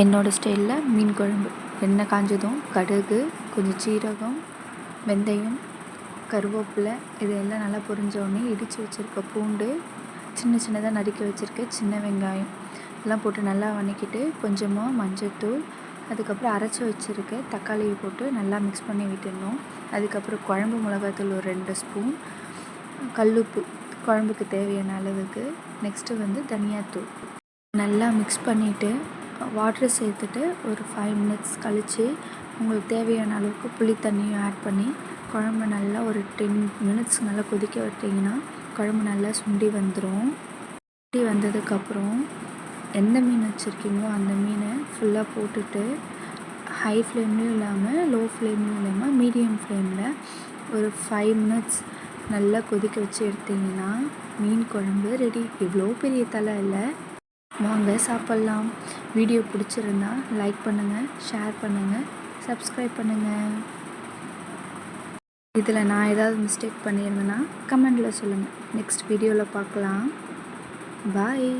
என்னோடய ஸ்டைலில் மீன் குழம்பு. எண்ணெய் காஞ்சதும் கடுகு, கொஞ்சம் சீரகம், வெந்தயம், கருவேப்பிலை இதெல்லாம் நல்லா பொரிஞ்சோடனே இடித்து வச்சுருக்க பூண்டு, சின்ன சின்னதாக நறுக்கி வச்சுருக்க சின்ன வெங்காயம் எல்லாம் போட்டு நல்லா வதக்கிட்டு கொஞ்சமாக மஞ்சள்தூள், அதுக்கப்புறம் அரைச்சி வச்சுருக்க தக்காளியை போட்டு நல்லா மிக்ஸ் பண்ணி விட்டுடணும். அதுக்கப்புறம் குழம்பு மிளகாத்தூள் ஒரு 2 ஸ்பூன், கல்லுப்பு குழம்புக்கு தேவையான அளவுக்கு, நெக்ஸ்ட்டு தனியாத்தூள் நல்லா மிக்ஸ் பண்ணிவிட்டு வாட்டர் சேர்த்துட்டு ஒரு 5 மினிட்ஸ் கழித்து உங்களுக்கு தேவையான அளவுக்கு புளி தண்ணியும் ஆட் பண்ணி குழம்பு நல்லா ஒரு 10 மினிட்ஸ் நல்லா கொதிக்க விட்டிங்கன்னா குழம்பு நல்லா சுண்டி வந்துடும். சுண்டி வந்ததுக்கப்புறம் எந்த மீன் வச்சுருக்கீங்களோ அந்த மீனை ஃபுல்லாக போட்டுட்டு ஹை ஃப்ளேம்லேயும் இல்லாமல் லோ ஃப்ளேம்லேயும் இல்லாமல் மீடியம் ஃப்ளேமில் ஒரு 5 மினிட்ஸ் நல்லா கொதிக்க வச்சு எடுத்திங்கன்னா மீன் குழம்பு ரெடி. இவ்வளோ பெரிய தலை இல்லை, வாங்க சாப்பிட்லாம். வீடியோ பிடிச்சிருந்தா லைக் பண்ணுங்கள், ஷேர் பண்ணுங்கள், சப்ஸ்கிரைப் பண்ணுங்கள். இதில் நான் ஏதாவது மிஸ்டேக் பண்ணியிருந்தேன்னா கமெண்டில் சொல்லுங்கள். நெக்ஸ்ட் வீடியோவில் பார்க்கலாம். பாய்.